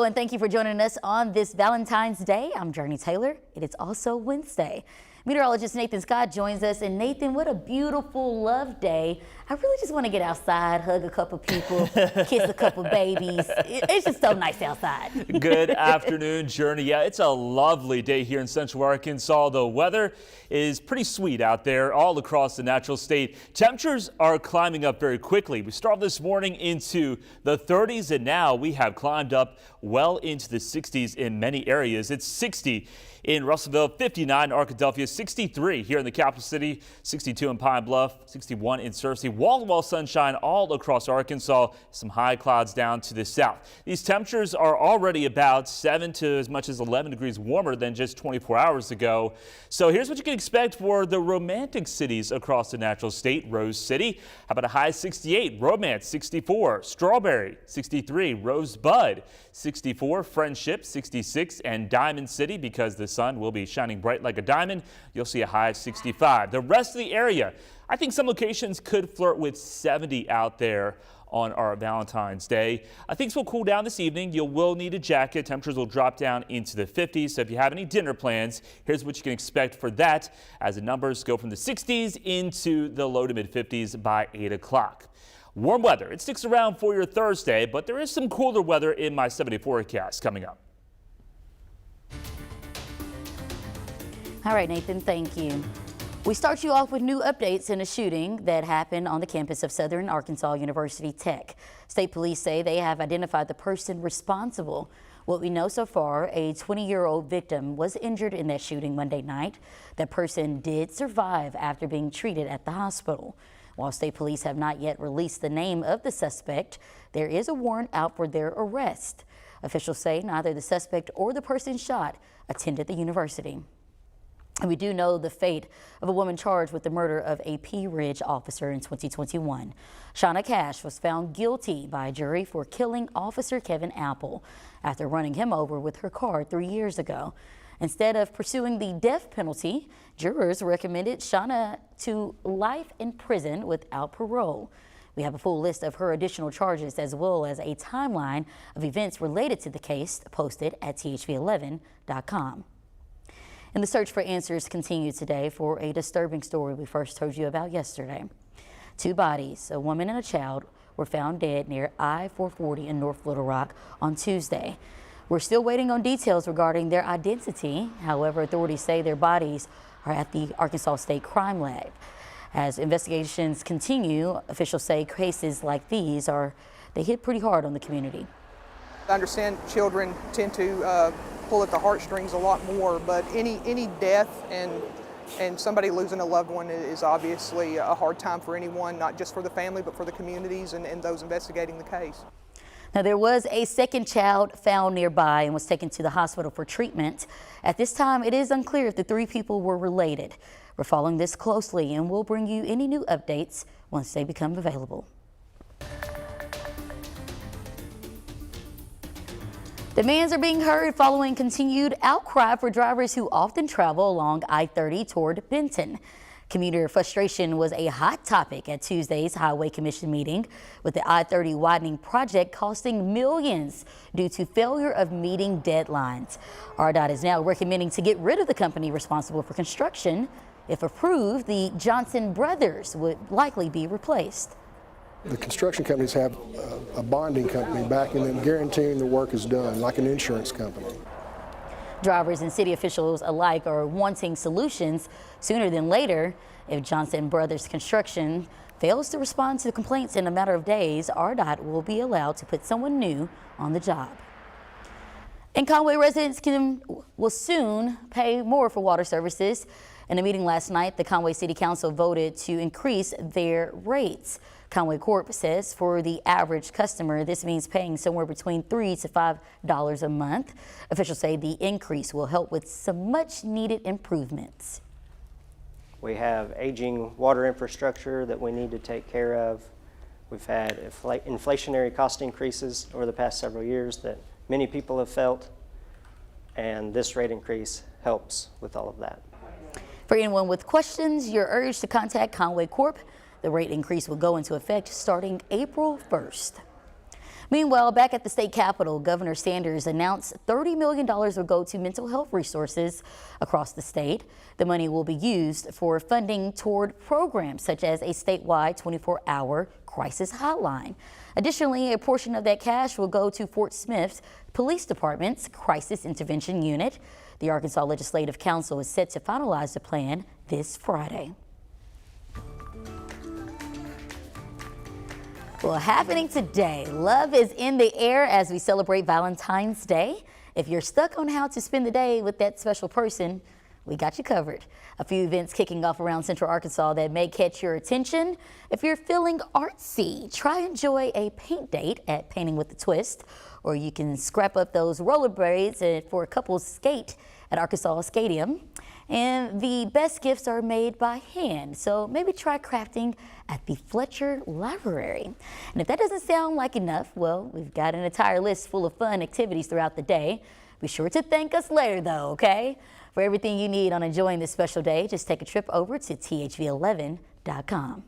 and thank you for joining us on this Valentine's Day. I'm Jurnee Taylor. It is also Wednesday. Meteorologist Nathan Scott joins us. And Nathan, what a beautiful love day. I really just want to get outside, hug a couple people, kiss a couple babies. It's just so nice outside. Good afternoon, Jurnee. Yeah, it's a lovely day here in Central Arkansas. The weather is pretty sweet out there all across the natural state. Temperatures are climbing up very quickly. We started this morning into the 30s, and now we have climbed up well into the 60s in many areas. It's 60 in Russellville, 59 in Arkadelphia, 63 here in the capital city, 62 in Pine Bluff, 61 in Searcy. Wall-to-wall sunshine all across Arkansas, some high clouds down to the south. These temperatures are already about 7 to as much as 11 degrees warmer than just 24 hours ago. So here's what you can expect for the romantic cities across the natural state. Rose City, how about a high 68, Romance 64, Strawberry 63, Rosebud 64, Friendship 66, and Diamond City, because the sun will be shining bright like a diamond, you'll see a high of 65. The rest of the area, I think some locations could flirt with 70 out there on our Valentine's Day. Things will cool down this evening. You will need a jacket. Temperatures will drop down into the 50s. So if you have any dinner plans, here's what you can expect for that as the numbers go from the 60s into the low to mid 50s by 8 o'clock. Warm weather, it sticks around for your Thursday, but there is some cooler weather in my 70 forecast coming up. All right, Nathan, thank you. We start you off with new updates in a shooting that happened on the campus of Southern Arkansas University Tech. State police say they have identified the person responsible. What we know so far, a 20-year-old victim was injured in that shooting Monday night. That person did survive after being treated at the hospital. While state police have not yet released the name of the suspect, there is a warrant out for their arrest. Officials say neither the suspect or the person shot attended the university. And we do know the fate of a woman charged with the murder of a Pea Ridge officer in 2021. Shauna Cash was found guilty by a jury for killing Officer Kevin Apple after running him over with her car 3 years ago. Instead of pursuing the death penalty, jurors recommended Shauna to life in prison without parole. We have a full list of her additional charges as well as a timeline of events related to the case posted at thv11.com. And the search for answers continued today for a disturbing story we first told you about yesterday. 2 bodies, a woman and a child, were found dead near I-440 in North Little Rock on Tuesday. We're still waiting on details regarding their identity. However, authorities say their bodies are at the Arkansas State Crime Lab. As investigations continue, officials say cases like these they hit pretty hard on the community. I understand children tend to pull at the heartstrings a lot more, but any death and somebody losing a loved one is obviously a hard time for anyone, not just for the family, but for the communities and those investigating the case. Now, there was a second child found nearby and was taken to the hospital for treatment. At this time, it is unclear if the 3 people were related. We're following this closely and we'll bring you any new updates once they become available. Demands are being heard following continued outcry for drivers who often travel along I-30 toward Benton. Commuter frustration was a hot topic at Tuesday's Highway Commission meeting, with the I-30 widening project costing millions due to failure of meeting deadlines. RDOT is now recommending to get rid of the company responsible for construction. If approved, the Johnson brothers would likely be replaced. The construction companies have a bonding company backing them, guaranteeing the work is done, like an insurance company. Drivers and city officials alike are wanting solutions sooner than later. If Johnson Brothers Construction fails to respond to complaints in a matter of days, RDOT will be allowed to put someone new on the job. And Conway residents will soon pay more for water services. In a meeting last night, the Conway City Council voted to increase their rates. Conway Corp says for the average customer, this means paying somewhere between $3 to $5 a month. Officials say the increase will help with some much needed improvements. We have aging water infrastructure that we need to take care of. We've had inflationary cost increases over the past several years that many people have felt, and this rate increase helps with all of that. For anyone with questions, you're urged to contact Conway Corp. The rate increase will go into effect starting April 1st. Meanwhile, back at the state capitol, Governor Sanders announced $30 million will go to mental health resources across the state. The money will be used for funding toward programs such as a statewide 24-hour crisis hotline. Additionally, a portion of that cash will go to Fort Smith Police Department's Crisis Intervention Unit. The Arkansas Legislative Council is set to finalize the plan this Friday. Well, happening today, love is in the air as we celebrate Valentine's Day. If you're stuck on how to spend the day with that special person, we got you covered. A few events kicking off around Central Arkansas that may catch your attention. If you're feeling artsy, try enjoy a paint date at Painting with a Twist, or you can scrap up those rollerblades for a couple's skate at Arkansas Stadium. And the best gifts are made by hand, so maybe try crafting at the Fletcher Library. And if that doesn't sound like enough, well, we've got an entire list full of fun activities throughout the day. Be sure to thank us later though, okay? For everything you need on enjoying this special day, just take a trip over to thv11.com.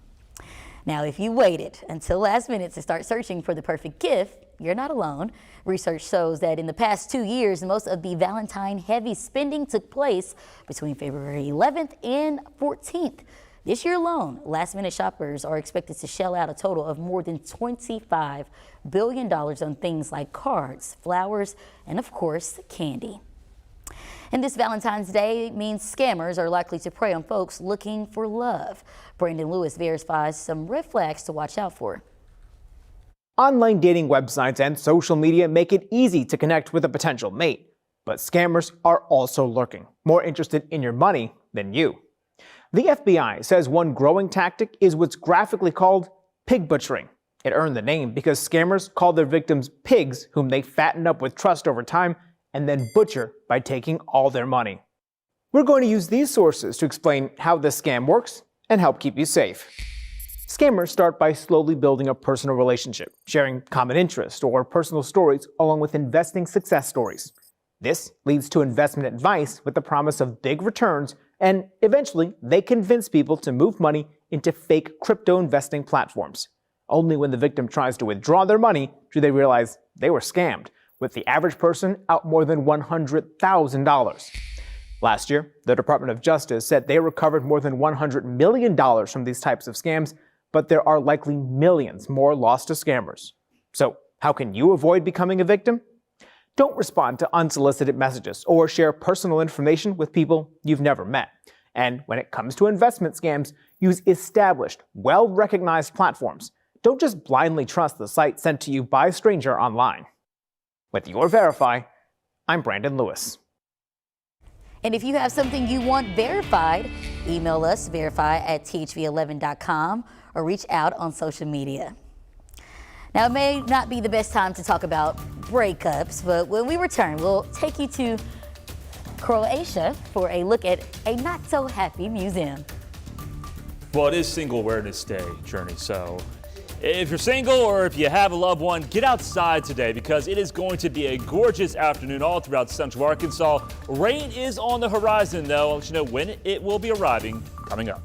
Now, if you waited until last minute to start searching for the perfect gift, you're not alone. Research shows that in the past 2 years, most of the Valentine heavy spending took place between February 11th and 14th. This year alone, last-minute shoppers are expected to shell out a total of more than $25 billion on things like cards, flowers, and of course, candy. And this Valentine's Day means scammers are likely to prey on folks looking for love. Brandon Lewis verifies some red flags to watch out for. Online dating websites and social media make it easy to connect with a potential mate, but scammers are also lurking, more interested in your money than you. The FBI says one growing tactic is what's graphically called pig butchering. It earned the name because scammers call their victims pigs whom they fatten up with trust over time and then butcher by taking all their money. We're going to use these sources to explain how this scam works and help keep you safe. Scammers start by slowly building a personal relationship, sharing common interests or personal stories along with investing success stories. This leads to investment advice with the promise of big returns, and eventually they convince people to move money into fake crypto investing platforms. Only when the victim tries to withdraw their money do they realize they were scammed, with the average person out more than $100,000. Last year, the Department of Justice said they recovered more than $100 million from these types of scams, but there are likely millions more lost to scammers. So, how can you avoid becoming a victim? Don't respond to unsolicited messages or share personal information with people you've never met. And when it comes to investment scams, use established, well-recognized platforms. Don't just blindly trust the site sent to you by a stranger online. With your Verify, I'm Brandon Lewis. And if you have something you want verified, email us verify@thv11.com or reach out on social media. Now, it may not be the best time to talk about breakups, but when we return, we'll take you to Croatia for a look at a not-so-happy museum. Well, it is Single Awareness Day, Jurnee, so if you're single or if you have a loved one, get outside today because it is going to be a gorgeous afternoon all throughout Central Arkansas. Rain is on the horizon, though. I'll let you know when it will be arriving coming up.